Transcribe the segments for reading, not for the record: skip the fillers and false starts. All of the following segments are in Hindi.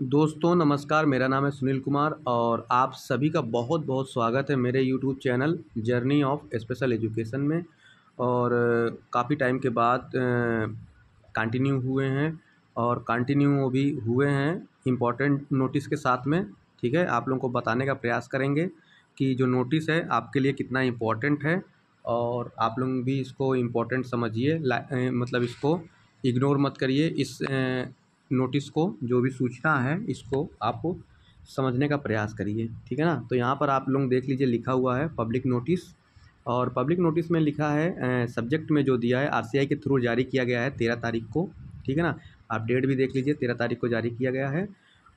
दोस्तों नमस्कार, मेरा नाम है सुनील कुमार और आप सभी का बहुत बहुत स्वागत है मेरे YouTube channel journey of special education में। और काफ़ी टाइम के बाद कंटिन्यू हुए हैं और कंटिन्यू भी हुए हैं इम्पॉर्टेंट नोटिस के साथ में। ठीक है, आप लोगों को बताने का प्रयास करेंगे कि जो नोटिस है आपके लिए कितना इम्पोर्टेंट है और आप लोग भी इसको इम्पोर्टेंट समझिए। मतलब इसको इग्नोर मत करिए। इस नोटिस को, जो भी सूचना है, इसको आप समझने का प्रयास करिए। ठीक है ना। तो यहाँ पर आप लोग देख लीजिए, लिखा हुआ है पब्लिक नोटिस। और पब्लिक नोटिस में लिखा है सब्जेक्ट में जो दिया है आरसीआई के थ्रू जारी किया गया है 13 तारीख को। ठीक है ना। आप डेट भी देख लीजिए, 13 तारीख को जारी किया गया है।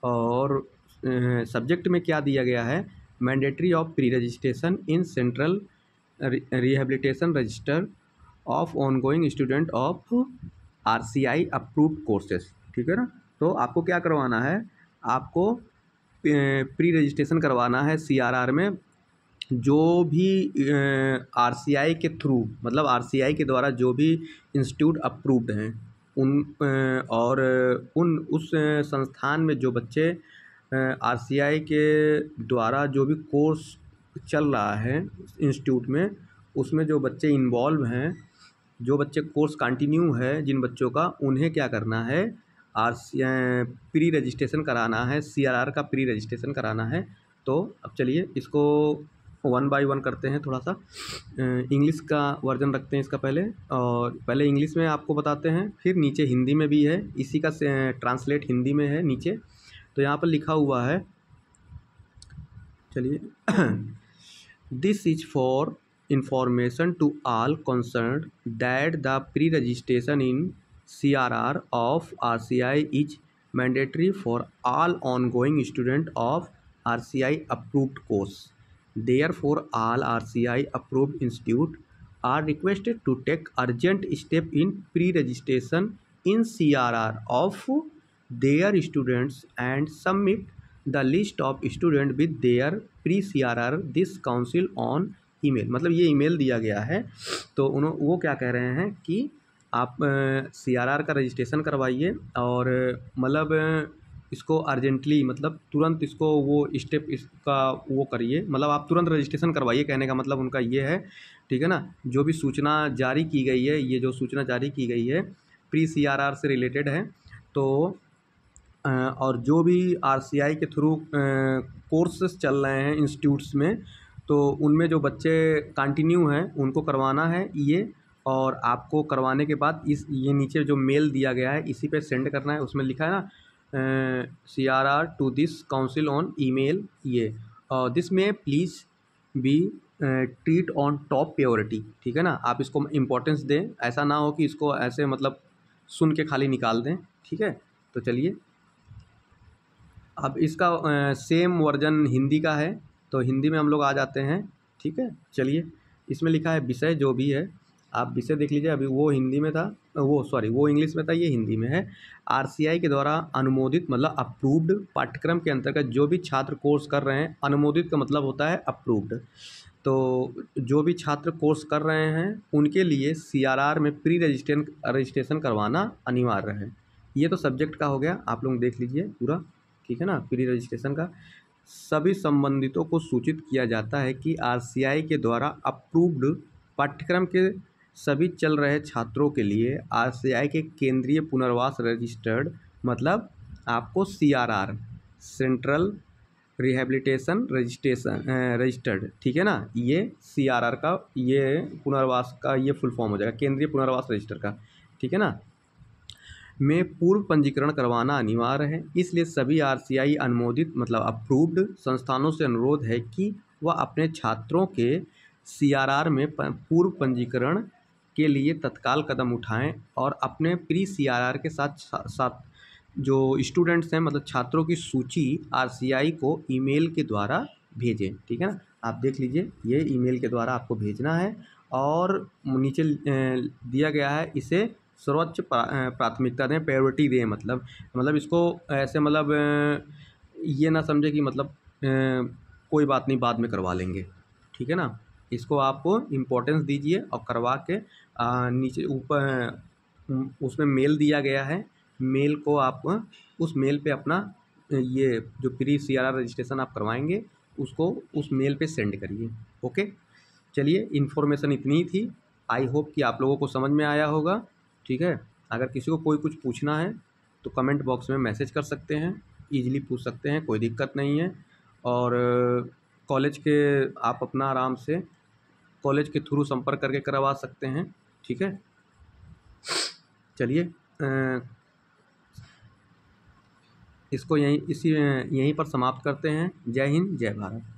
और सब्जेक्ट में क्या दिया गया है, mandatory of pre registration in central rehabilitation register of ongoing student of RCI approved courses. ठीक है ना। तो आपको क्या करवाना है, आपको प्री रजिस्ट्रेशन करवाना है सीआरआर में। जो भी आरसीआई के थ्रू, मतलब आरसीआई के द्वारा जो भी इंस्टीट्यूट अप्रूव्ड हैं उन और उन उस संस्थान में जो बच्चे आरसीआई के द्वारा जो भी कोर्स चल रहा है इंस्टीट्यूट में, उसमें जो बच्चे इन्वॉल्व हैं, जो बच्चे कोर्स कंटिन्यू है जिन बच्चों का, उन्हें क्या करना है, प्री रजिस्ट्रेशन कराना है, सीआरआर का प्री रजिस्ट्रेशन कराना है। तो अब चलिए इसको वन बाय वन करते हैं। थोड़ा सा इंग्लिश का वर्जन रखते हैं इसका पहले, और पहले इंग्लिश में आपको बताते हैं, फिर नीचे हिंदी में भी है, इसी का ट्रांसलेट हिंदी में है नीचे। तो यहाँ पर लिखा हुआ है, चलिए this is for information to all concerned that the pre-registration in CRR of RCI is mandatory for all ongoing student of RCI approved course. Therefore, all RCI approved institute are requested to take urgent step in pre-registration in CRR of their students and submit the list of student with their pre-CRR this council on email. मतलब ये ईमेल दिया गया है। तो वो क्या कह रहे हैं कि आप सीआरआर का रजिस्ट्रेशन करवाइए और मतलब इसको अर्जेंटली, मतलब तुरंत इसको वो स्टेप इसका वो करिए, मतलब आप तुरंत रजिस्ट्रेशन करवाइए। कहने का मतलब उनका ये है। ठीक है ना। जो भी सूचना जारी की गई है, ये जो सूचना जारी की गई है प्री सीआरआर से रिलेटेड है। तो और जो भी आरसीआई के थ्रू कोर्सेस चल रहे हैं इंस्टीट्यूट्स में, तो उनमें जो बच्चे कंटिन्यू हैं उनको करवाना है ये। और आपको करवाने के बाद ये नीचे जो मेल दिया गया है इसी पे सेंड करना है। उसमें लिखा है ना, CRR to this council on email, ये दिस में please be treat on top priority. ठीक है ना। आप इसको इम्पोर्टेंस दें, ऐसा ना हो कि इसको ऐसे मतलब सुन के खाली निकाल दें। ठीक है। तो चलिए अब इसका सेम वर्जन हिंदी का है, तो हिंदी में हम लोग आ जाते हैं। ठीक है। चलिए इसमें लिखा है विषय जो भी है, आप विषय देख लीजिए। अभी वो हिंदी में था, वो इंग्लिश में था, ये हिंदी में है। आरसीआई के द्वारा अनुमोदित, मतलब अप्रूव्ड पाठ्यक्रम के अंतर्गत जो भी छात्र कोर्स कर रहे हैं, अनुमोदित का मतलब होता है अप्रूव्ड। तो जो भी छात्र कोर्स कर रहे हैं उनके लिए सीआरआर में प्री रजिस्ट्रेशन करवाना अनिवार्य है। ये तो सब्जेक्ट का हो गया, आप लोग देख लीजिए पूरा। ठीक है ना। प्री रजिस्ट्रेशन का सभी संबंधितों को सूचित किया जाता है कि आरसीआई के द्वारा अप्रूव्ड पाठ्यक्रम के सभी चल रहे छात्रों के लिए आरसीआई के केंद्रीय पुनर्वास रजिस्टर्ड, मतलब आपको सीआरआर, सेंट्रल रिहेबिलिटेशन रजिस्टर्ड, ठीक है ना, ये सीआरआर का, ये पुनर्वास का ये फुल फॉर्म हो जाएगा, केंद्रीय पुनर्वास रजिस्टर का। ठीक है ना। में पूर्व पंजीकरण करवाना अनिवार्य है। इसलिए सभी आरसीआई अनुमोदित, मतलब अप्रूव्ड संस्थानों से अनुरोध है कि वह अपने छात्रों के सीआरआर में पूर्व पंजीकरण के लिए तत्काल कदम उठाएं और अपने प्री सीआरआर के साथ साथ जो स्टूडेंट्स हैं, मतलब छात्रों की सूची आरसीआई को ईमेल के द्वारा भेजें। ठीक है ना। आप देख लीजिए, ये ईमेल के द्वारा आपको भेजना है। और नीचे दिया गया है, इसे सर्वोच्च प्राथमिकता दें, प्रायोरिटी दें। मतलब इसको ऐसे, मतलब ये ना समझे कि मतलब कोई बात नहीं, बाद में करवा लेंगे। ठीक है ना। इसको आपको इम्पोर्टेंस दीजिए और करवा के नीचे ऊपर उसमें मेल दिया गया है, मेल को आप उस मेल पे अपना ये जो प्री CRR रजिस्ट्रेशन आप करवाएंगे उसको उस मेल पे सेंड करिए। ओके, चलिए इन्फॉर्मेशन इतनी ही थी। आई होप कि आप लोगों को समझ में आया होगा। ठीक है, अगर किसी को कोई कुछ पूछना है तो कमेंट बॉक्स में मैसेज कर सकते हैं, ईजिली पूछ सकते हैं, कोई दिक्कत नहीं है। और कॉलेज के आप अपना आराम से कॉलेज के थ्रू संपर्क करके करवा सकते हैं। ठीक है, चलिए इसको यहीं पर समाप्त करते हैं। जय हिंद, जय भारत।